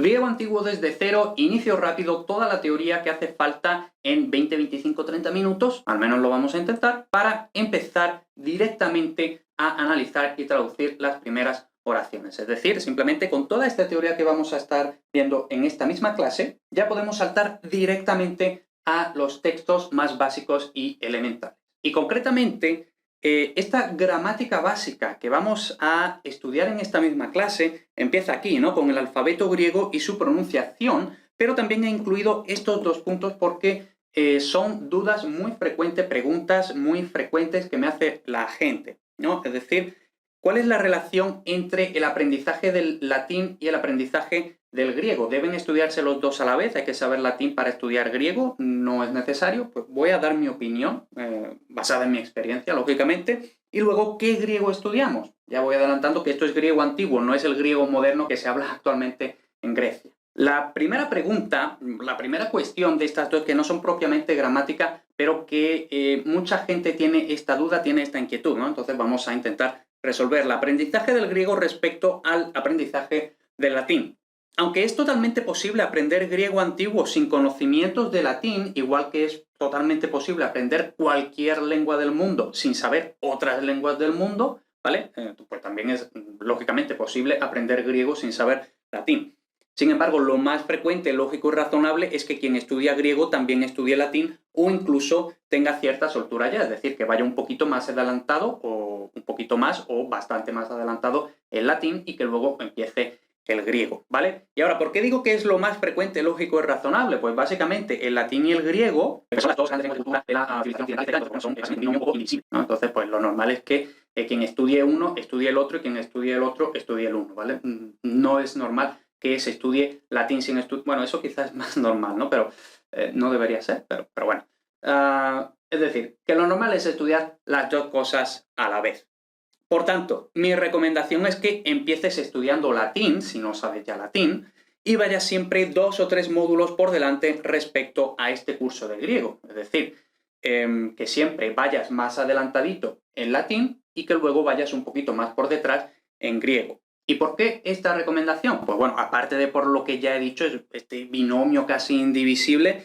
Griego antiguo desde cero, inicio rápido, toda la teoría que hace falta en 20, 25, 30 minutos, al menos lo vamos a intentar, para empezar directamente a analizar y traducir las primeras oraciones. Es decir, simplemente con toda esta teoría que vamos a estar viendo en esta misma clase, ya podemos saltar directamente a los textos más básicos y elementales. Y concretamente, esta gramática básica que vamos a estudiar en esta misma clase empieza aquí, ¿no? Con el alfabeto griego y su pronunciación, pero también he incluido estos dos puntos porque son dudas muy frecuentes, preguntas muy frecuentes que me hace la gente, ¿no? Es decir, ¿cuál es la relación entre el aprendizaje del latín y el aprendizaje del griego? ¿Deben estudiarse los dos a la vez? ¿Hay que saber latín para estudiar griego? ¿No es necesario? Pues voy a dar mi opinión, basada en mi experiencia, lógicamente. Y luego, ¿qué griego estudiamos? Ya voy adelantando que esto es griego antiguo, no es el griego moderno que se habla actualmente en Grecia. La primera pregunta, la primera cuestión de estas dos, que no son propiamente gramática, pero que mucha gente tiene esta duda, tiene esta inquietud, ¿no? Entonces vamos a intentar resolver el aprendizaje del griego respecto al aprendizaje del latín. Aunque es totalmente posible aprender griego antiguo sin conocimientos de latín, igual que es totalmente posible aprender cualquier lengua del mundo sin saber otras lenguas del mundo, ¿vale? Pues también es lógicamente posible aprender griego sin saber latín. Sin embargo, lo más frecuente, lógico y razonable es que quien estudia griego también estudie latín o incluso tenga cierta soltura ya, es decir, que vaya un poquito más adelantado o un poquito más o bastante más adelantado el latín y que luego empiece el griego, ¿vale? Y ahora, ¿por qué digo que es lo más frecuente, lógico y razonable? Pues básicamente el latín y el griego son las dos grandes lenguas de cultura de la civilización occidental, entonces son un binomio un poco invisible, ¿no? Entonces, pues lo normal es que quien estudie uno, estudie el otro, y quien estudie el otro, estudie el uno, ¿vale? No es normal que se estudie latín sin estudiar. Bueno, eso quizás es más normal, ¿no? Pero no debería ser, pero bueno. Es decir, que lo normal es estudiar las dos cosas a la vez. Por tanto, mi recomendación es que empieces estudiando latín, si no sabes ya latín, y vayas siempre 2 o 3 módulos por delante respecto a este curso de griego. Es decir, que siempre vayas más adelantadito en latín y que luego vayas un poquito más por detrás en griego. ¿Y por qué esta recomendación? Pues bueno, aparte de por lo que ya he dicho, es este binomio casi indivisible,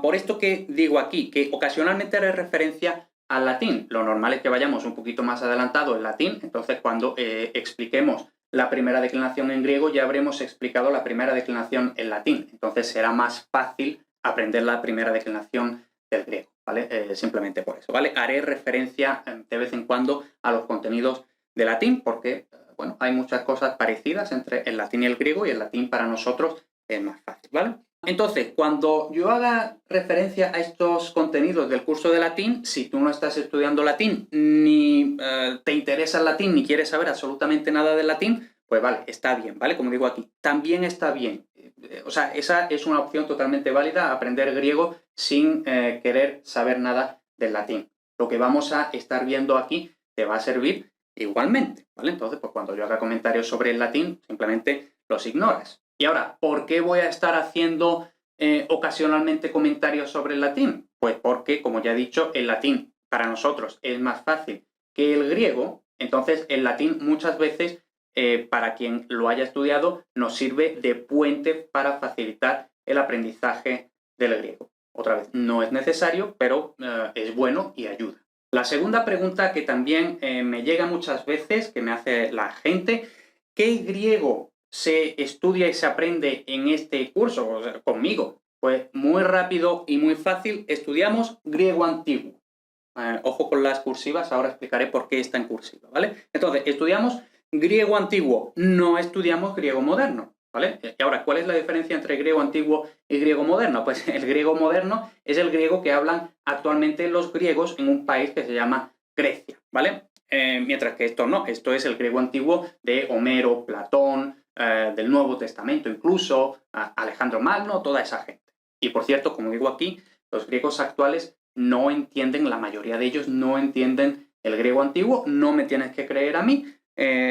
por esto que digo aquí, que ocasionalmente haré referencia al latín. Lo normal es que vayamos un poquito más adelantado en latín, entonces cuando expliquemos la primera declinación en griego ya habremos explicado la primera declinación en latín, entonces será más fácil aprender la primera declinación del griego, ¿vale? Simplemente por eso, ¿vale? Haré referencia de vez en cuando a los contenidos de latín porque, bueno, hay muchas cosas parecidas entre el latín y el griego y el latín para nosotros es más fácil, ¿vale? Entonces, cuando yo haga referencia a estos contenidos del curso de latín, si tú no estás estudiando latín, ni te interesa el latín, ni quieres saber absolutamente nada del latín, pues vale, está bien, ¿vale? Como digo aquí, también está bien. O sea, esa es una opción totalmente válida, aprender griego sin querer saber nada del latín. Lo que vamos a estar viendo aquí te va a servir igualmente, ¿vale? Entonces, pues cuando yo haga comentarios sobre el latín, simplemente los ignoras. Y ahora, ¿por qué voy a estar haciendo ocasionalmente comentarios sobre el latín? Pues porque, como ya he dicho, el latín para nosotros es más fácil que el griego, entonces el latín muchas veces, para quien lo haya estudiado, nos sirve de puente para facilitar el aprendizaje del griego. Otra vez, no es necesario, pero es bueno y ayuda. La segunda pregunta que también me llega muchas veces, que me hace la gente, ¿qué griego se estudia y se aprende en este curso, o sea, conmigo? Pues muy rápido y muy fácil, estudiamos griego antiguo. Ojo con las cursivas, ahora explicaré por qué está en cursiva, ¿vale? Entonces, estudiamos griego antiguo, no estudiamos griego moderno, ¿vale? Y ahora, ¿cuál es la diferencia entre griego antiguo y griego moderno? Pues el griego moderno es el griego que hablan actualmente los griegos en un país que se llama Grecia, ¿vale? Mientras que esto no, esto es el griego antiguo de Homero, Platón, del Nuevo Testamento incluso, Alejandro Magno, toda esa gente. Y por cierto, como digo aquí, los griegos actuales no entienden, la mayoría de ellos no entienden el griego antiguo, no me tienes que creer a mí,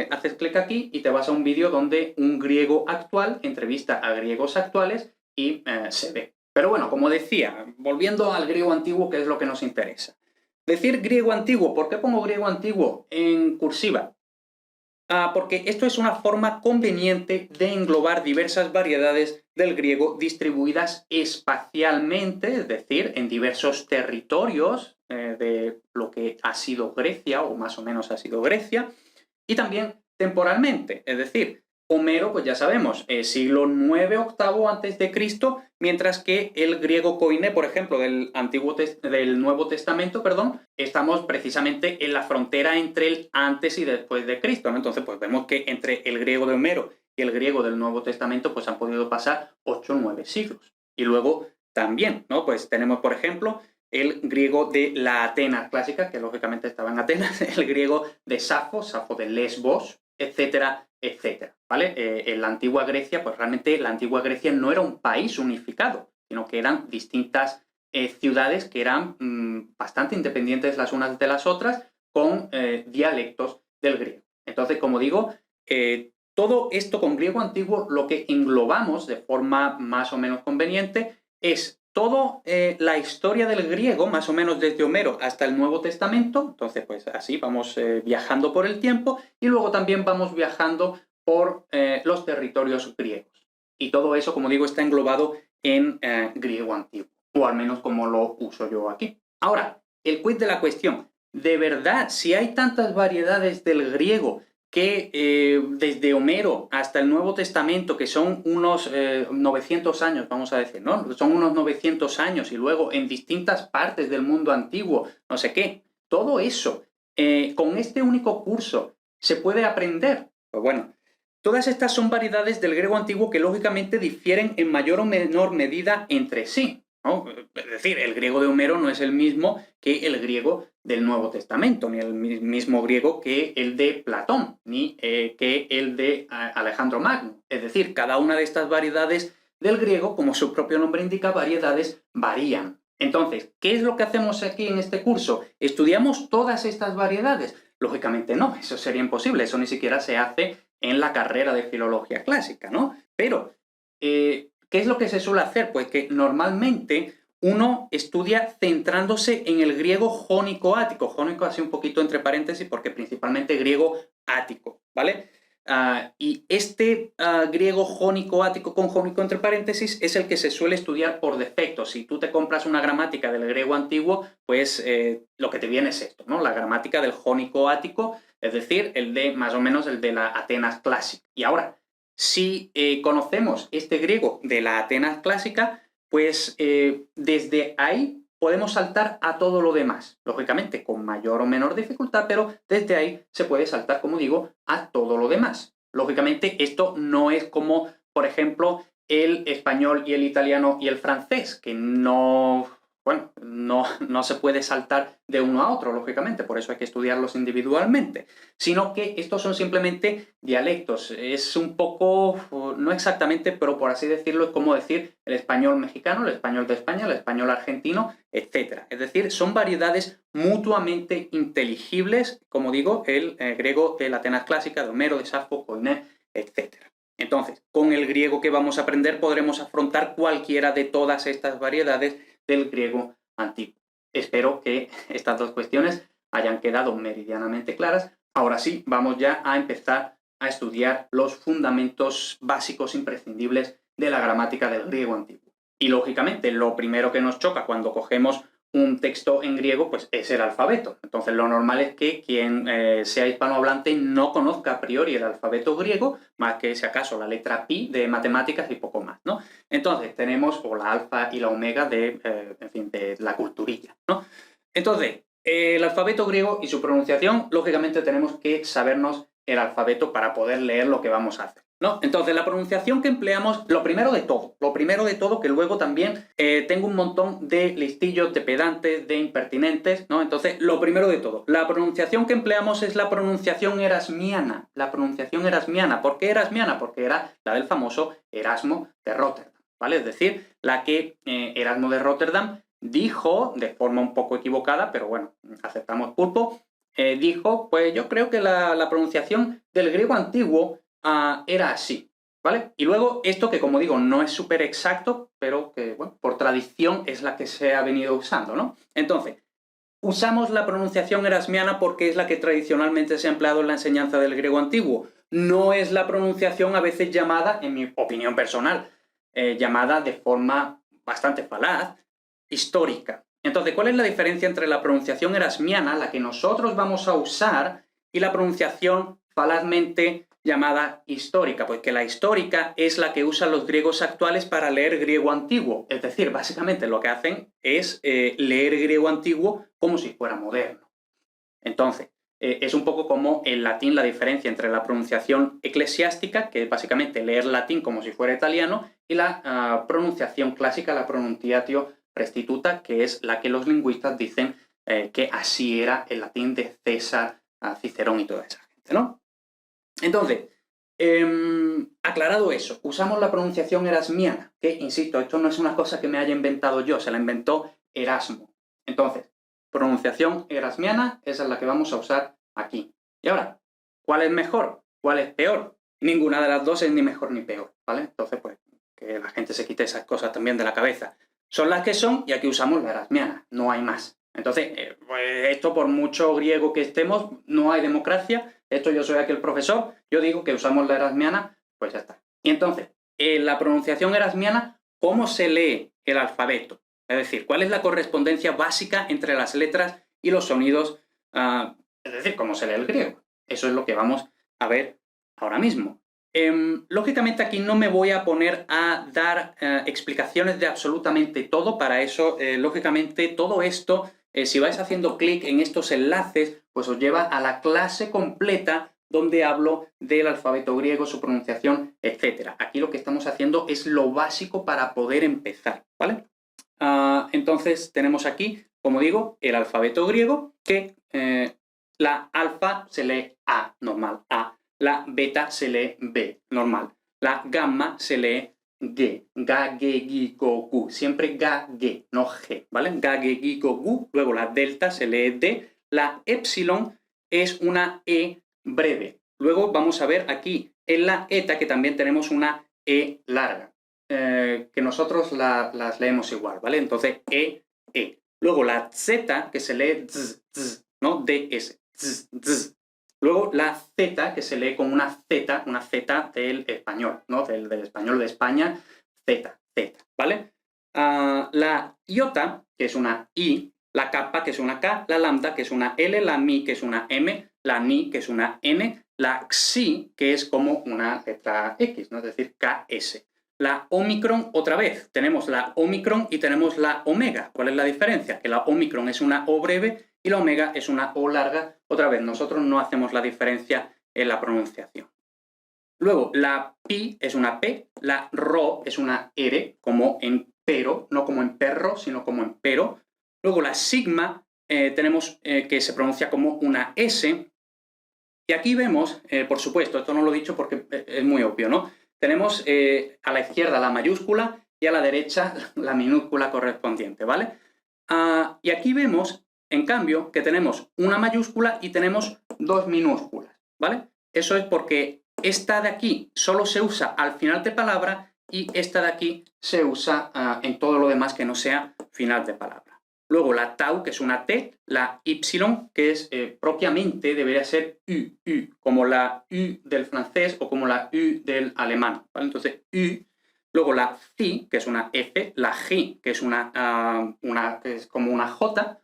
haces clic aquí y te vas a un vídeo donde un griego actual entrevista a griegos actuales y se ve. Pero bueno, como decía, volviendo al griego antiguo, que es lo que nos interesa. Decir griego antiguo, ¿por qué pongo griego antiguo en cursiva? porque esto es una forma conveniente de englobar diversas variedades del griego distribuidas espacialmente, es decir, en diversos territorios de lo que ha sido Grecia, o más o menos ha sido Grecia, y también temporalmente, es decir, Homero, pues ya sabemos, siglo IX, VIII antes de Cristo, mientras que el griego koiné, por ejemplo, del Nuevo Testamento, perdón, estamos precisamente en la frontera entre el antes y después de Cristo, ¿no? Entonces, pues vemos que entre el griego de Homero y el griego del Nuevo Testamento, pues han podido pasar 8 o 9 siglos. Y luego también, ¿no? Pues tenemos, por ejemplo, el griego de la Atenas clásica, que lógicamente estaba en Atenas, el griego de Safo, Safo de Lesbos, etcétera, etcétera, ¿vale? En la antigua Grecia, pues realmente la antigua Grecia no era un país unificado, sino que eran distintas ciudades que eran bastante independientes las unas de las otras, con dialectos del griego. Entonces, como digo, todo esto con griego antiguo lo que englobamos de forma más o menos conveniente es toda la historia del griego, más o menos desde Homero hasta el Nuevo Testamento. Entonces, pues así vamos viajando por el tiempo y luego también vamos viajando por los territorios griegos. Y todo eso, como digo, está englobado en griego antiguo, o al menos como lo uso yo aquí. Ahora, el quid de la cuestión. De verdad, si hay tantas variedades del griego que desde Homero hasta el Nuevo Testamento, que son unos 900 años, vamos a decir, ¿no? Son unos 900 años y luego en distintas partes del mundo antiguo, no sé qué. Todo eso, con este único curso, ¿se puede aprender? Pues bueno, todas estas son variedades del griego antiguo que lógicamente difieren en mayor o menor medida entre sí, ¿no? Es decir, el griego de Homero no es el mismo que el griego del Nuevo Testamento, ni el mismo griego que el de Platón, ni que el de Alejandro Magno. Es decir, cada una de estas variedades del griego, como su propio nombre indica, variedades varían. Entonces, ¿qué es lo que hacemos aquí en este curso? ¿Estudiamos todas estas variedades? Lógicamente no, eso sería imposible, eso ni siquiera se hace en la carrera de filología clásica, ¿no? Pero, ¿qué es lo que se suele hacer? Pues que normalmente uno estudia centrándose en el griego jónico-ático. Jónico así un poquito entre paréntesis porque principalmente griego ático, ¿vale? Y este griego jónico-ático con jónico entre paréntesis es el que se suele estudiar por defecto. Si tú te compras una gramática del griego antiguo, pues lo que te viene es esto, ¿no? La gramática del jónico-ático, es decir, el de más o menos el de la Atenas clásica. Y ahora, si conocemos este griego de la Atenas clásica, pues desde ahí podemos saltar a todo lo demás. Lógicamente, con mayor o menor dificultad, pero desde ahí se puede saltar, como digo, a todo lo demás. Lógicamente, esto no es como, por ejemplo, el español y el italiano y el francés, que no se puede saltar de uno a otro, lógicamente, por eso hay que estudiarlos individualmente, sino que estos son simplemente dialectos. Es un poco, no exactamente, pero por así decirlo, es como decir el español mexicano, el español de España, el español argentino, etc. Es decir, son variedades mutuamente inteligibles, como digo, el griego de la Atenas clásica, de Homero, de Safo, Koiné, etc. Entonces, con el griego que vamos a aprender podremos afrontar cualquiera de todas estas variedades del griego antiguo. Espero que estas dos cuestiones hayan quedado meridianamente claras. Ahora sí, vamos ya a empezar a estudiar los fundamentos básicos imprescindibles de la gramática del griego antiguo. Y lógicamente, lo primero que nos choca cuando cogemos un texto en griego, pues es el alfabeto. Entonces, lo normal es que quien sea hispanohablante no conozca a priori el alfabeto griego, más que si acaso la letra pi de matemáticas y poco más, ¿no? Entonces, tenemos o la alfa y la omega de la culturilla, ¿no? Entonces, el alfabeto griego y su pronunciación, lógicamente tenemos que sabernos el alfabeto para poder leer lo que vamos a hacer, ¿no? Entonces, la pronunciación que empleamos, lo primero de todo, que luego también tengo un montón de listillos, de pedantes, de impertinentes, ¿no? Entonces, lo primero de todo, la pronunciación que empleamos es la pronunciación erasmiana. La pronunciación erasmiana. ¿Por qué erasmiana? Porque era la del famoso Erasmo de Rotterdam, ¿vale? Es decir, la que Erasmo de Rotterdam dijo, de forma un poco equivocada, pero bueno, aceptamos pulpo, dijo, pues yo creo que la pronunciación del griego antiguo era así, ¿vale? Y luego esto que, como digo, no es súper exacto, pero que, bueno, por tradición es la que se ha venido usando, ¿no? Entonces, Usamos la pronunciación erasmiana porque es la que tradicionalmente se ha empleado en la enseñanza del griego antiguo. No es la pronunciación a veces llamada, en mi opinión personal, llamada de forma bastante falaz, histórica. Entonces, ¿cuál es la diferencia entre la pronunciación erasmiana, la que nosotros vamos a usar, y la pronunciación falazmente llamada histórica? Pues que la histórica es la que usan los griegos actuales para leer griego antiguo. Es decir, básicamente lo que hacen es leer griego antiguo como si fuera moderno. Entonces, es un poco como en latín la diferencia entre la pronunciación eclesiástica, que es básicamente leer latín como si fuera italiano, y la pronunciación clásica, la pronunciatio restituta, que es la que los lingüistas dicen que así era el latín de César, Cicerón y toda esa gente, ¿no? Entonces, aclarado eso, usamos la pronunciación erasmiana, que, insisto, esto no es una cosa que me haya inventado yo, se la inventó Erasmo. Entonces, pronunciación erasmiana, esa es la que vamos a usar aquí. Y ahora, ¿cuál es mejor? ¿Cuál es peor? Ninguna de las dos es ni mejor ni peor, ¿vale? Entonces, pues, que la gente se quite esas cosas también de la cabeza. Son las que son y aquí usamos la erasmiana, no hay más. Entonces, pues esto por mucho griego que estemos, no hay democracia. Esto yo soy aquí el profesor, yo digo que usamos la erasmiana, pues ya está. Y entonces, en la pronunciación erasmiana, ¿cómo se lee el alfabeto? Es decir, ¿cuál es la correspondencia básica entre las letras y los sonidos? Es decir, ¿cómo se lee el griego? Eso es lo que vamos a ver ahora mismo. Lógicamente aquí no me voy a poner a dar explicaciones de absolutamente todo. Para eso, lógicamente, todo esto, si vais haciendo clic en estos enlaces, pues os lleva a la clase completa donde hablo del alfabeto griego, su pronunciación, etc. Aquí lo que estamos haciendo es lo básico para poder empezar, ¿vale? Entonces tenemos aquí, como digo, el alfabeto griego, que la alfa se lee A, normal, A. La beta se lee B, normal. La gamma se lee G. Ga, ge, gi, go, gu. Siempre ga, ge, no G, ¿vale? Ga, ge, gi, go, gu. Luego la delta se lee D. La epsilon es una E breve. Luego vamos a ver aquí en la eta que también tenemos una E larga. Que nosotros las leemos igual, ¿vale? Entonces, E, E. Luego la Z que se lee z, z, ¿no? DS. Z, z. Luego la Z, que se lee con una Z del español, ¿no? Del español de España, Z, ¿vale? La iota, que es una I, la kappa, que es una K, la lambda, que es una L, la mi, que es una M, la ni, que es una N, la xi, que es como una letra X, ¿no? Es decir, KS. La omicron, otra vez, tenemos la omicron y tenemos la omega. ¿Cuál es la diferencia? Que la omicron es una O breve y la omega es una O larga. Otra vez, nosotros no hacemos la diferencia en la pronunciación. Luego, la pi es una P, la ro es una R, como en pero, no como en perro, sino como en pero. Luego, la sigma tenemos que se pronuncia como una S. Y aquí vemos, por supuesto, esto no lo he dicho porque es muy obvio, ¿no? Tenemos a la izquierda la mayúscula y a la derecha la minúscula correspondiente, ¿vale? Y aquí vemos, en cambio, que tenemos una mayúscula y tenemos dos minúsculas, ¿vale? Eso es porque esta de aquí solo se usa al final de palabra y esta de aquí se usa en todo lo demás que no sea final de palabra. Luego la tau, que es una T, la Y, que es propiamente debería ser U, como la U del francés o como la U del alemán, ¿vale? Entonces, U. Luego la Phi, que es una F, la G, que es que es como una J,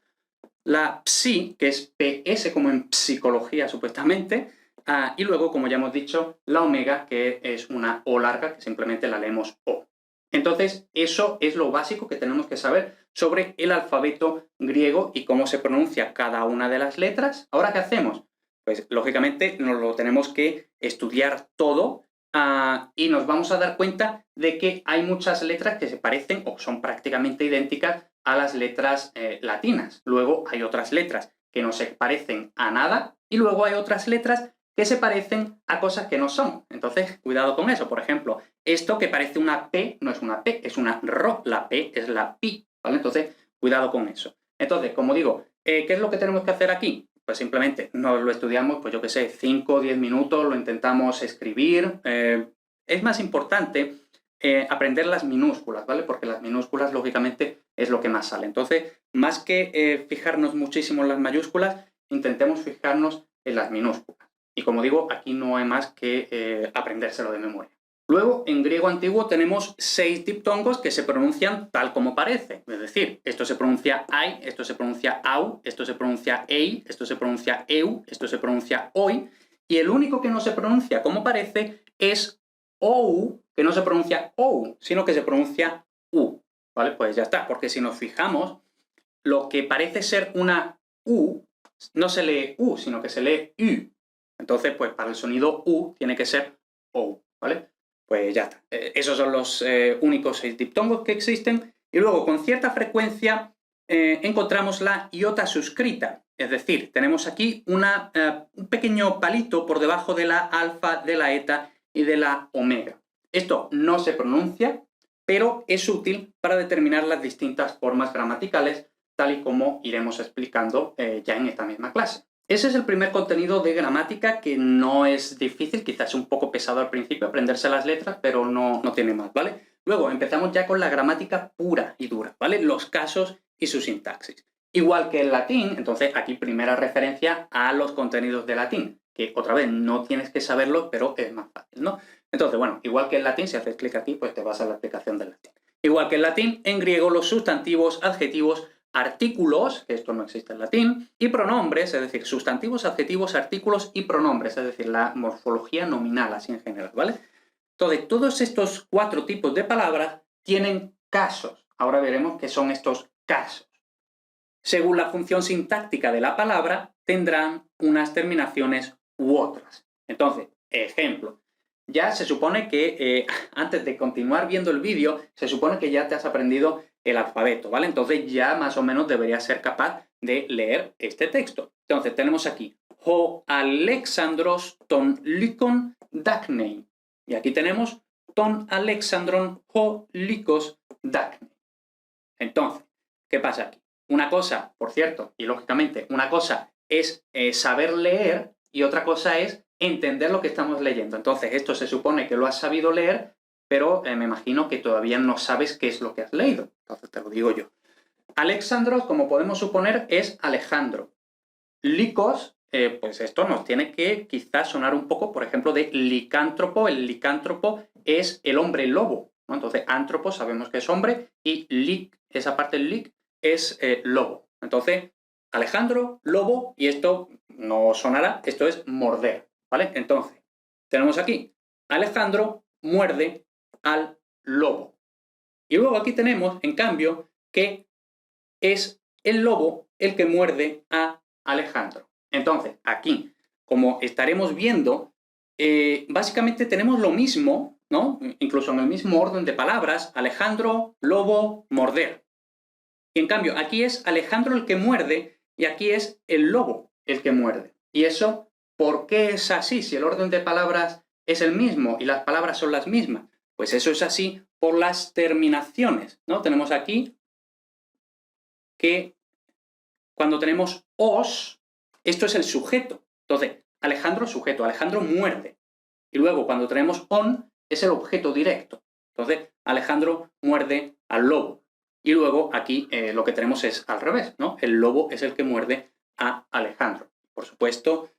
la Psi, que es PS, como en psicología supuestamente, y luego, como ya hemos dicho, la omega, que es una O larga, que simplemente la leemos O. Entonces, eso es lo básico que tenemos que saber sobre el alfabeto griego y cómo se pronuncia cada una de las letras. ¿Ahora qué hacemos? Pues, lógicamente, nos lo tenemos que estudiar todo y nos vamos a dar cuenta de que hay muchas letras que se parecen o son prácticamente idénticas a las letras latinas. Luego hay otras letras que no se parecen a nada y luego hay otras letras que se parecen a cosas que no son. Entonces, cuidado con eso. Por ejemplo, esto que parece una P no es una P, es una RO. La P es la pi, ¿vale? Entonces, cuidado con eso. Entonces, como digo, ¿qué es lo que tenemos que hacer aquí? Pues simplemente nos lo estudiamos, pues yo qué sé, 5 o 10 minutos, lo intentamos escribir. Es más importante aprender las minúsculas, ¿vale? Porque las minúsculas, lógicamente, es lo que más sale. Entonces, más que fijarnos muchísimo en las mayúsculas, intentemos fijarnos en las minúsculas. Y como digo, aquí no hay más que aprendérselo de memoria. Luego, en griego antiguo tenemos 6 diptongos que se pronuncian tal como parece. Es decir, esto se pronuncia ai, esto se pronuncia au, esto se pronuncia ei, esto se pronuncia eu, esto se pronuncia oi. Y el único que no se pronuncia como parece es ou, que no se pronuncia ou, sino que se pronuncia u. ¿Vale? Pues ya está, porque si nos fijamos, lo que parece ser una u no se lee u, sino que se lee u. Entonces, pues para el sonido u tiene que ser ou, ¿vale? Pues ya está. Esos son los únicos 6 diptongos que existen. Y luego, con cierta frecuencia, encontramos la iota suscrita. Es decir, tenemos aquí un pequeño palito por debajo de la alfa, de la eta y de la omega. Esto no se pronuncia, pero es útil para determinar las distintas formas gramaticales, tal y como iremos explicando ya en esta misma clase. Ese es el primer contenido de gramática, que no es difícil, quizás un poco pesado al principio aprenderse las letras, pero no tiene más, ¿vale? Luego empezamos ya con la gramática pura y dura, ¿vale? Los casos y su sintaxis. Igual que el latín, entonces aquí primera referencia a los contenidos de latín, que otra vez no tienes que saberlo, pero es más fácil, ¿no? Entonces, bueno, igual que el latín, si haces clic aquí, pues te vas a la explicación del latín. Igual que el latín, en griego los sustantivos, adjetivos, artículos, que esto no existe en latín, y pronombres, es decir, sustantivos, adjetivos, artículos y pronombres, es decir, la morfología nominal, así en general, ¿vale? Entonces, todos estos 4 tipos de palabras tienen casos. Ahora veremos qué son estos casos. Según la función sintáctica de la palabra, tendrán unas terminaciones u otras. Entonces, ejemplo. Ya se supone que, antes de continuar viendo el vídeo, se supone que ya te has aprendido el alfabeto, ¿vale? Entonces ya más o menos deberías ser capaz de leer este texto. Entonces tenemos aquí ho Alexandros ton lykon daknei. Y aquí tenemos ton Alexandron ho lykos daknei. Entonces, ¿qué pasa aquí? Una cosa, por cierto, y lógicamente, una cosa es saber leer y otra cosa es entender lo que estamos leyendo. Entonces, esto se supone que lo has sabido leer, pero me imagino que todavía no sabes qué es lo que has leído. Entonces, te lo digo yo. Alexandros, como podemos suponer, es Alejandro. Licos, pues esto nos tiene que quizás sonar un poco, por ejemplo, de licántropo. El licántropo es el hombre lobo, ¿no? Entonces, antropo sabemos que es hombre y lic, esa parte del lic, es lobo. Entonces, Alejandro, lobo, y esto no sonará, esto es morder, ¿vale? Entonces, tenemos aquí, Alejandro muerde al lobo. Y luego aquí tenemos, en cambio, que es el lobo el que muerde a Alejandro. Entonces, aquí, como estaremos viendo, básicamente tenemos lo mismo, ¿no? Incluso en el mismo orden de palabras, Alejandro, lobo, morder. Y en cambio, aquí es Alejandro el que muerde y aquí es el lobo el que muerde. Y eso, ¿por qué es así? Si el orden de palabras es el mismo y las palabras son las mismas. Pues eso es así por las terminaciones, ¿no? Tenemos aquí que cuando tenemos os, esto es el sujeto. Entonces, Alejandro sujeto, Alejandro muerde. Y luego cuando tenemos on, es el objeto directo. Entonces, Alejandro muerde al lobo. Y luego aquí lo que tenemos es al revés, ¿no? El lobo es el que muerde a Alejandro. Por supuesto,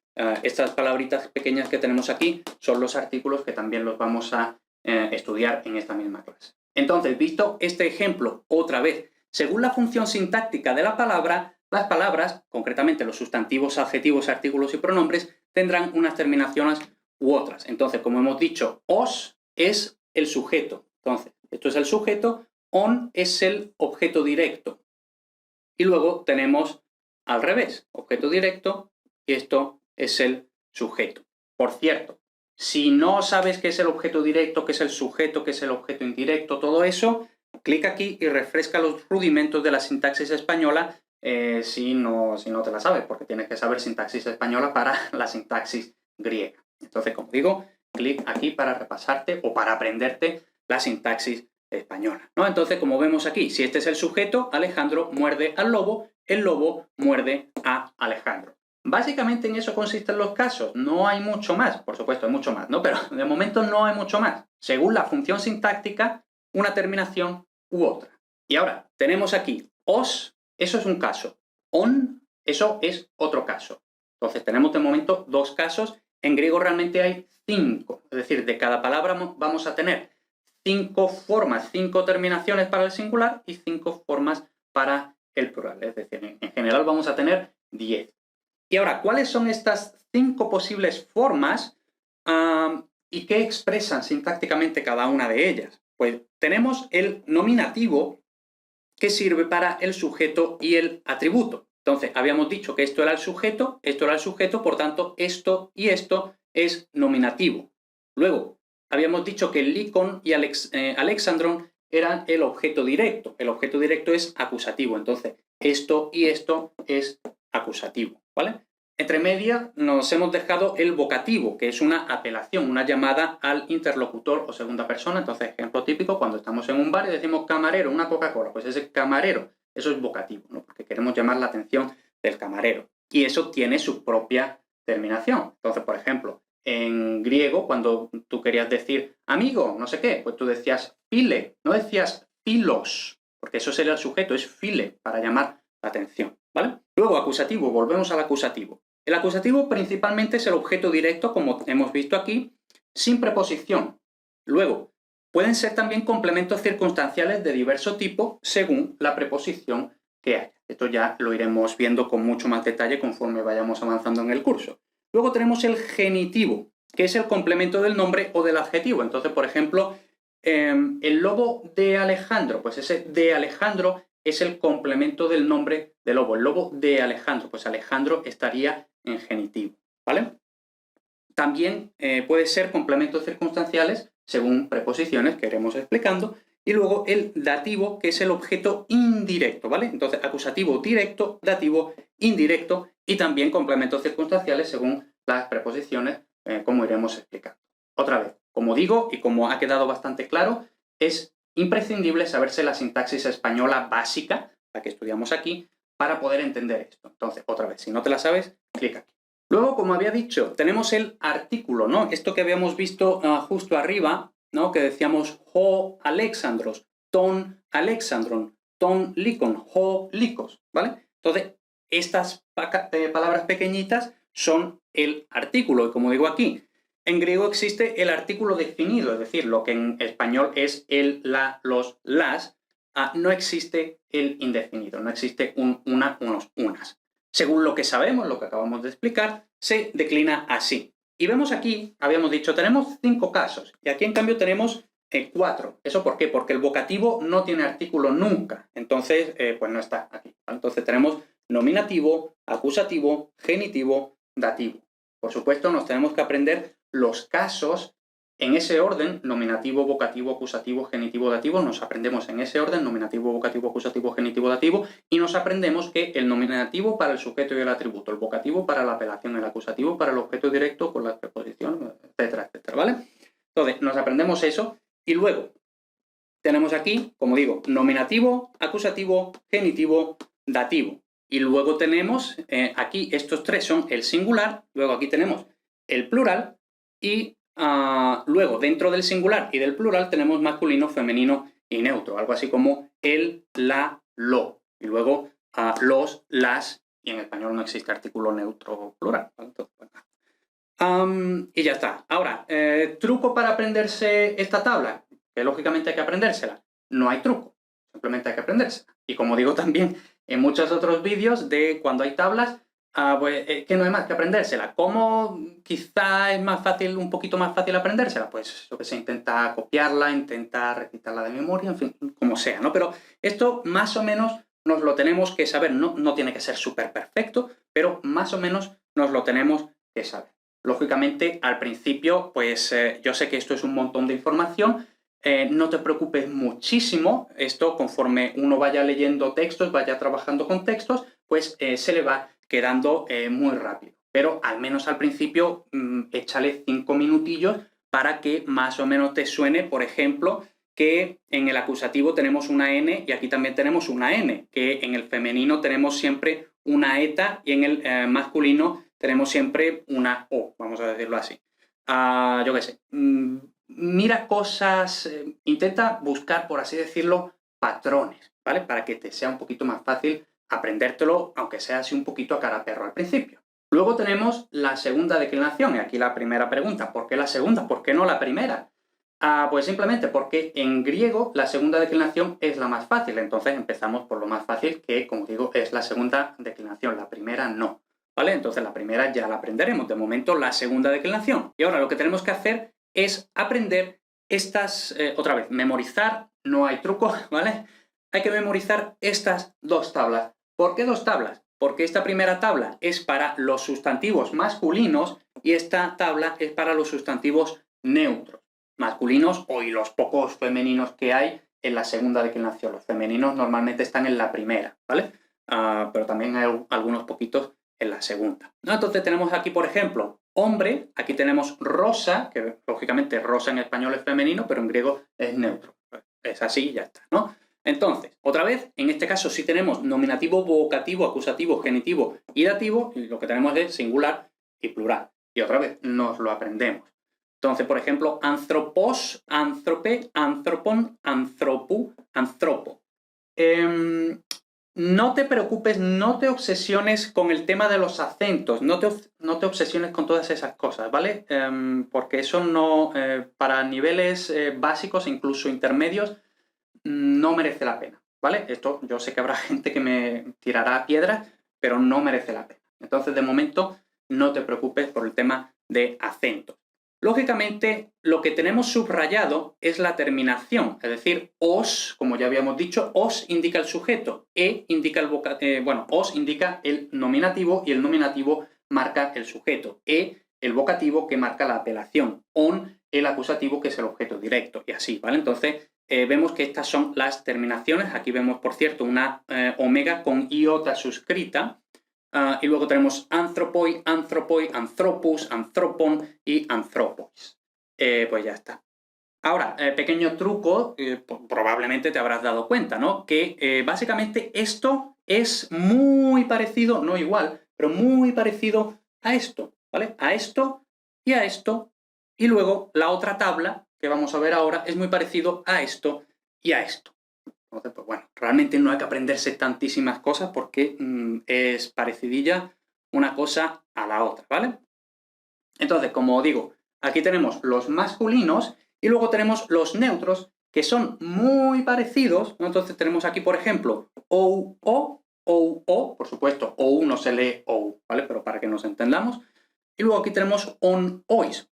estas palabritas pequeñas que tenemos aquí son los artículos que también los vamos a estudiar en esta misma clase. Entonces, visto este ejemplo otra vez, según la función sintáctica de la palabra, las palabras, concretamente los sustantivos, adjetivos, artículos y pronombres, tendrán unas terminaciones u otras. Entonces, como hemos dicho, os es el sujeto. Entonces, esto es el sujeto, on es el objeto directo. Y luego tenemos al revés, objeto directo, y esto es el sujeto. Por cierto, si no sabes qué es el objeto directo, qué es el sujeto, qué es el objeto indirecto, todo eso, clica aquí y refresca los rudimentos de la sintaxis española si no te la sabes, porque tienes que saber sintaxis española para la sintaxis griega. Entonces, como digo, clic aquí para repasarte o para aprenderte la sintaxis española, ¿no? Entonces, como vemos aquí, si este es el sujeto, Alejandro muerde al lobo, el lobo muerde a Alejandro. Básicamente en eso consisten los casos, no hay mucho más, por supuesto hay mucho más, ¿no? Pero de momento no hay mucho más. Según la función sintáctica, una terminación u otra. Y ahora, tenemos aquí os, eso es un caso, on, eso es otro caso. Entonces tenemos de momento dos casos, en griego realmente hay 5, es decir, de cada palabra vamos a tener 5 formas, 5 terminaciones para el singular y 5 formas para el plural, es decir, en general vamos a tener 10. Y ahora, ¿cuáles son estas 5 posibles formas y qué expresan sintácticamente cada una de ellas? Pues tenemos el nominativo, que sirve para el sujeto y el atributo. Entonces, habíamos dicho que esto era el sujeto, por tanto, esto y esto es nominativo. Luego, habíamos dicho que Lycon y Alexandron eran el objeto directo. El objeto directo es acusativo, entonces, esto y esto es acusativo, ¿vale? Entre medias nos hemos dejado el vocativo, que es una apelación, una llamada al interlocutor o segunda persona. Entonces, ejemplo típico, cuando estamos en un bar y decimos camarero, una Coca-Cola, pues ese camarero, eso es vocativo, ¿no? Porque queremos llamar la atención del camarero. Y eso tiene su propia terminación. Entonces, por ejemplo, en griego, cuando tú querías decir amigo, no sé qué, pues tú decías phile, no decías philos, porque eso sería el sujeto, es phile, para llamar la atención, ¿vale? Luego, acusativo, volvemos al acusativo. El acusativo principalmente es el objeto directo, como hemos visto aquí, sin preposición. Luego, pueden ser también complementos circunstanciales de diverso tipo según la preposición que haya. Esto ya lo iremos viendo con mucho más detalle conforme vayamos avanzando en el curso. Luego tenemos el genitivo, que es el complemento del nombre o del adjetivo. Entonces, por ejemplo, el lobo de Alejandro, pues ese de Alejandro es el complemento del nombre del lobo. El lobo de Alejandro, pues Alejandro estaría en genitivo, ¿vale? También puede ser complementos circunstanciales según preposiciones que iremos explicando. Y luego el dativo, que es el objeto indirecto, ¿vale? Entonces, acusativo directo, dativo indirecto y también complementos circunstanciales según las preposiciones, como iremos explicando. Otra vez, como digo y como ha quedado bastante claro, es imprescindible saberse la sintaxis española básica, la que estudiamos aquí, para poder entender esto. Entonces, otra vez, si no te la sabes, clic aquí. Luego, como había dicho, tenemos el artículo, ¿no? Esto que habíamos visto justo arriba, ¿no? Que decíamos ho Alexandros, ton Alexandron, ton Lycon, ho Lycos, ¿vale? Entonces, estas palabras pequeñitas son el artículo, y como digo aquí, en griego existe el artículo definido, es decir, lo que en español es el, la, los, las, no existe el indefinido, no existe un, una, unos, unas. Según lo que sabemos, lo que acabamos de explicar, se declina así. Y vemos aquí, habíamos dicho, tenemos 5 casos, y aquí en cambio tenemos 4. ¿Eso por qué? Porque el vocativo no tiene artículo nunca, entonces pues no está aquí, ¿vale? Entonces tenemos nominativo, acusativo, genitivo, dativo. Por supuesto, nos tenemos que aprender los casos en ese orden, nominativo, vocativo, acusativo, genitivo, dativo, nos aprendemos en ese orden, nominativo, vocativo, acusativo, genitivo, dativo, y nos aprendemos que el nominativo para el sujeto y el atributo, el vocativo para la apelación, el acusativo para el objeto directo con las preposiciones, etcétera, etcétera, ¿vale? Entonces, nos aprendemos eso, y luego tenemos aquí, como digo, nominativo, acusativo, genitivo, dativo. Y luego tenemos, aquí estos 3 son el singular, luego aquí tenemos el plural, y luego, dentro del singular y del plural tenemos masculino, femenino y neutro, algo así como el, la, lo. Y luego los, las, y en español no existe artículo neutro plural. Entonces, bueno. Y ya está. Ahora, truco para aprenderse esta tabla, que lógicamente hay que aprendérsela. No hay truco, simplemente hay que aprendérsela. Y como digo también en muchos otros vídeos de cuando hay tablas, pues que no hay más que aprendérsela. ¿Cómo quizá es más fácil, un poquito más fácil aprendérsela? Pues lo que se intenta copiarla, intenta recitarla de memoria, en fin, como sea, ¿no? Pero esto más o menos nos lo tenemos que saber. No tiene que ser súper perfecto, pero más o menos nos lo tenemos que saber. Lógicamente, al principio, pues yo sé que esto es un montón de información. No te preocupes muchísimo. Esto, conforme uno vaya leyendo textos, vaya trabajando con textos, pues se le va quedando muy rápido. Pero al menos al principio échale 5 minutillos para que más o menos te suene, por ejemplo, que en el acusativo tenemos una N y aquí también tenemos una N, que en el femenino tenemos siempre una eta y en el masculino tenemos siempre una o, vamos a decirlo así. Yo qué sé, mira cosas, intenta buscar, por así decirlo, patrones, ¿vale? Para que te sea un poquito más fácil aprendértelo, aunque sea así un poquito a cara perro al principio. Luego tenemos la segunda declinación, y aquí la primera pregunta, ¿por qué la segunda? ¿Por qué no la primera? Pues simplemente porque en griego la segunda declinación es la más fácil, entonces empezamos por lo más fácil, que, como digo, es la segunda declinación, la primera no, ¿vale? Entonces la primera ya la aprenderemos, de momento la segunda declinación. Y ahora lo que tenemos que hacer es aprender estas, otra vez, memorizar, no hay truco, ¿vale? Hay que memorizar estas dos tablas. ¿Por qué dos tablas? Porque esta primera tabla es para los sustantivos masculinos y esta tabla es para los sustantivos neutros, masculinos y los pocos femeninos que hay en la segunda declinación. Los femeninos normalmente están en la primera, ¿vale? Pero también hay algunos poquitos en la segunda, ¿no? Entonces tenemos aquí, por ejemplo, hombre, aquí tenemos rosa, que lógicamente rosa en español es femenino, pero en griego es neutro. Es así y ya está, ¿no? Entonces, otra vez, en este caso sí tenemos nominativo, vocativo, acusativo, genitivo y dativo, y lo que tenemos es singular y plural. Y otra vez, nos lo aprendemos. Entonces, por ejemplo, anthropos, anthrope, anthropon, anthropu, anthropo. No te preocupes, no te obsesiones con el tema de los acentos, no te obsesiones con todas esas cosas, ¿vale? Porque eso no, para niveles básicos e incluso intermedios, no merece la pena, ¿vale? Esto yo sé que habrá gente que me tirará piedras, pero no merece la pena. Entonces, de momento, no te preocupes por el tema de acentos. Lógicamente, lo que tenemos subrayado es la terminación, es decir, os, como ya habíamos dicho, os indica el sujeto, indica el os indica el nominativo y el nominativo marca el sujeto, el vocativo que marca la apelación, on el acusativo que es el objeto directo y así, ¿vale? Entonces, vemos que estas son las terminaciones. Aquí vemos, por cierto, una omega con iota suscrita. Y luego tenemos anthropoi, anthropoi, anthropus, anthropon y anthropois. Pues ya está. Ahora, pequeño truco, probablemente te habrás dado cuenta, ¿no? Que básicamente esto es muy parecido, no igual, pero muy parecido a esto, ¿vale? A esto y a esto. Y luego la otra tabla que vamos a ver ahora es muy parecido a esto y a esto. Entonces, pues bueno, realmente no hay que aprenderse tantísimas cosas porque es parecidilla una cosa a la otra, ¿vale? Entonces, como digo, aquí tenemos los masculinos y luego tenemos los neutros, que son muy parecidos, ¿no? Entonces tenemos aquí, por ejemplo, o, por supuesto, ou no se lee ou, ¿vale? Pero para que nos entendamos. Y luego aquí tenemos on, ois.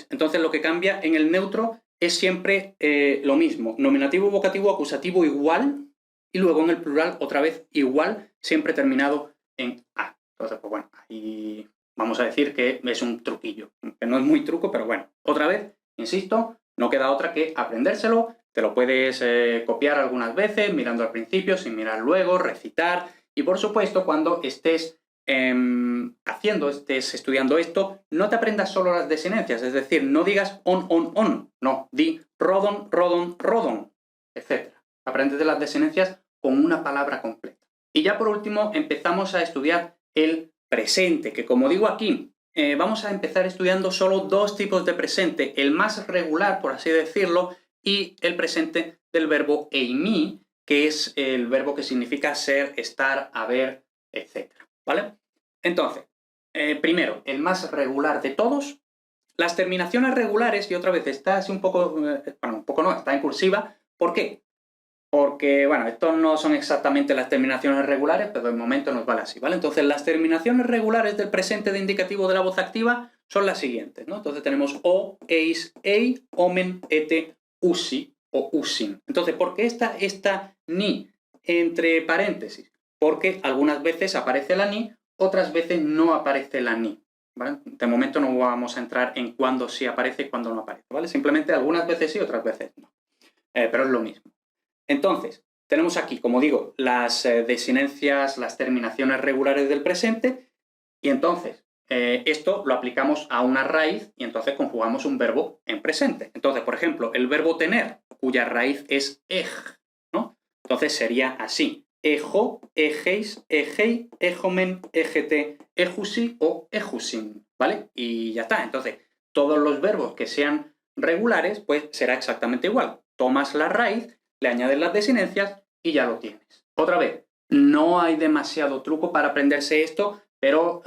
Entonces lo que cambia en el neutro es siempre lo mismo. Nominativo, vocativo, acusativo igual, y luego en el plural otra vez igual, siempre terminado en a. Entonces, pues bueno, ahí vamos a decir que es un truquillo, que no es muy truco, pero bueno. Otra vez, insisto, no queda otra que aprendérselo. Te lo puedes copiar algunas veces, mirando al principio, sin mirar luego, recitar. Y por supuesto, cuando estés estés estudiando esto, no te aprendas solo las desinencias, es decir, no digas on, no, di rodon, rodon, rodon, etc. Apréndete las desinencias con una palabra completa. Y ya por último empezamos a estudiar el presente, que como digo aquí, vamos a empezar estudiando solo dos tipos de presente, el más regular, por así decirlo, y el presente del verbo eimi, que es el verbo que significa ser, estar, haber, etc. ¿Vale? Entonces, primero, el más regular de todos. Las terminaciones regulares, y otra vez está así un poco no, está en cursiva. ¿Por qué? Porque, bueno, estos no son exactamente las terminaciones regulares, pero de momento nos vale así, ¿vale? Entonces, las terminaciones regulares del presente de indicativo de la voz activa son las siguientes, ¿no? Entonces tenemos o, eis, ei, omen, ete, usi o usin. Entonces, ¿por qué está esta ni entre paréntesis? Porque algunas veces aparece la ni, otras veces no aparece la ni, ¿vale? De momento no vamos a entrar en cuándo sí aparece y cuándo no aparece, ¿vale? Simplemente algunas veces sí, otras veces no. Pero es lo mismo. Entonces, tenemos aquí, como digo, las desinencias, las terminaciones regulares del presente, y entonces esto lo aplicamos a una raíz y entonces conjugamos un verbo en presente. Entonces, por ejemplo, el verbo tener, cuya raíz es ej, ¿no? Entonces sería así. ejo, ejeis, ejei, ejomen, ejete, ejusi o ejusin, ¿vale? Y ya está. Entonces, todos los verbos que sean regulares, pues será exactamente igual. Tomas la raíz, le añades las desinencias y ya lo tienes. Otra vez, no hay demasiado truco para aprenderse esto, pero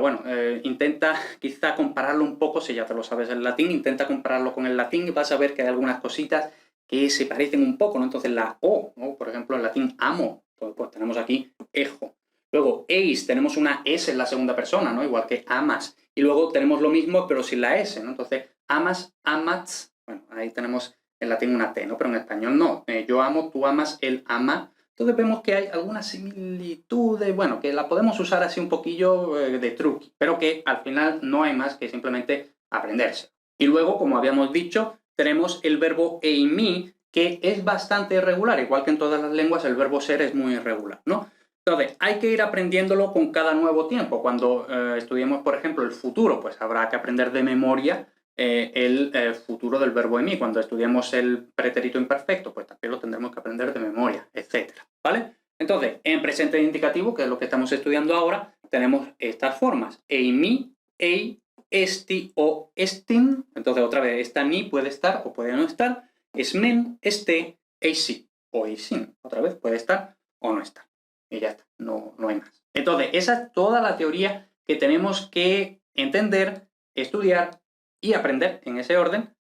bueno, intenta quizá compararlo un poco, si ya te lo sabes en latín, intenta compararlo con el latín y vas a ver que hay algunas cositas que se parecen un poco, ¿no? Entonces la O, ¿no? Por ejemplo, en latín amo, pues tenemos aquí ejo. Luego, eis, tenemos una S en la segunda persona, ¿no? Igual que amas. Y luego tenemos lo mismo, pero sin la S, ¿no? Entonces, amas, amats, bueno, ahí tenemos en latín una T, ¿no? Pero en español no. Yo amo, tú amas, él ama. Entonces vemos que hay algunas similitudes, bueno, que la podemos usar así un poquillo de truqui, pero que al final no hay más que simplemente aprenderse. Y luego, como habíamos dicho, tenemos el verbo eimi, que es bastante irregular, igual que en todas las lenguas el verbo ser es muy irregular, ¿no? Entonces, hay que ir aprendiéndolo con cada nuevo tiempo. Cuando estudiemos, por ejemplo, el futuro, pues habrá que aprender de memoria el futuro del verbo emi. Cuando estudiemos el pretérito imperfecto, pues también lo tendremos que aprender de memoria, etc. ¿Vale? Entonces, en presente indicativo, que es lo que estamos estudiando ahora, tenemos estas formas. Eimi, ei, esti o estin. Entonces, otra vez, esta ni puede estar o puede no estar. Esmen, este, eisi o eisin. Otra vez, puede estar o no estar. Y ya está, no hay más. Entonces, esa es toda la teoría que tenemos que entender, estudiar y aprender en ese orden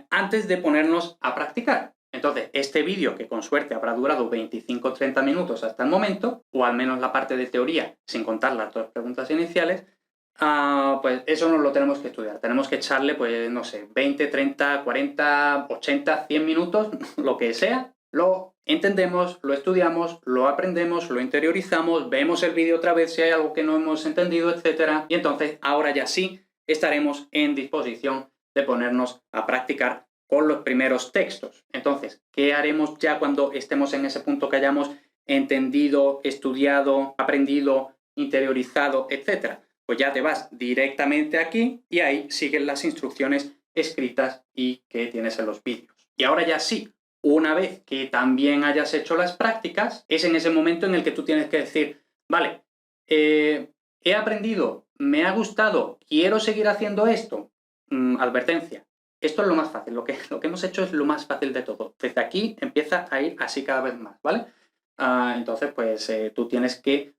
antes de ponernos a practicar. Entonces, este vídeo, que con suerte habrá durado 25-30 minutos hasta el momento, o al menos la parte de teoría, sin contar las dos preguntas iniciales, pues eso nos lo tenemos que estudiar. Tenemos que echarle, pues, no sé, 20, 30, 40, 80, 100 minutos, lo que sea. Lo entendemos, lo estudiamos, lo aprendemos, lo interiorizamos, vemos el vídeo otra vez si hay algo que no hemos entendido, etc. Y entonces, ahora ya sí, estaremos en disposición de ponernos a practicar con los primeros textos. Entonces, ¿qué haremos ya cuando estemos en ese punto que hayamos entendido, estudiado, aprendido, interiorizado, etcétera? Pues ya te vas directamente aquí y ahí siguen las instrucciones escritas y que tienes en los vídeos. Y ahora ya sí, una vez que también hayas hecho las prácticas, es en ese momento en el que tú tienes que decir, vale, he aprendido, me ha gustado, quiero seguir haciendo esto. Advertencia, esto es lo más fácil, lo que hemos hecho es lo más fácil de todo. Desde aquí empieza a ir así cada vez más, ¿vale? Entonces, pues tú tienes que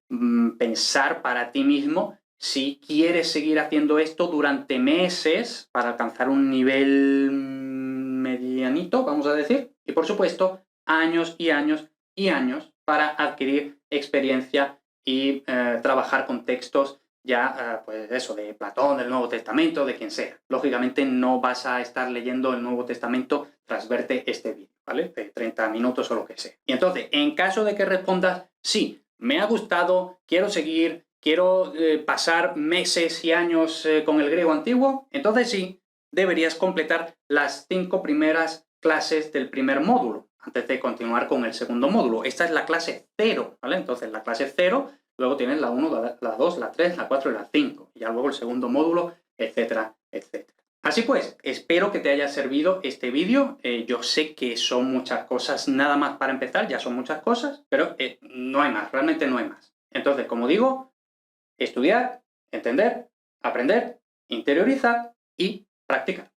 pensar para ti mismo si quieres seguir haciendo esto durante meses para alcanzar un nivel medianito, vamos a decir, y por supuesto, años y años y años para adquirir experiencia y trabajar con textos ya, pues eso, de Platón, del Nuevo Testamento, de quien sea. Lógicamente no vas a estar leyendo el Nuevo Testamento tras verte este vídeo, ¿vale? De 30 minutos o lo que sea. Y entonces, en caso de que respondas, sí, me ha gustado, quiero seguir, quiero pasar meses y años con el griego antiguo, entonces sí, deberías completar las 5 primeras clases del primer módulo, antes de continuar con el segundo módulo. Esta es la clase 0, ¿vale? Entonces, la clase 0... Luego tienes la 1, la 2, la 3, la 4 y la 5. Y ya luego el segundo módulo, etcétera, etcétera. Así pues, espero que te haya servido este vídeo. Yo sé que son muchas cosas, nada más para empezar, ya son muchas cosas, pero no hay más, realmente no hay más. Entonces, como digo, estudiar, entender, aprender, interiorizar y practicar.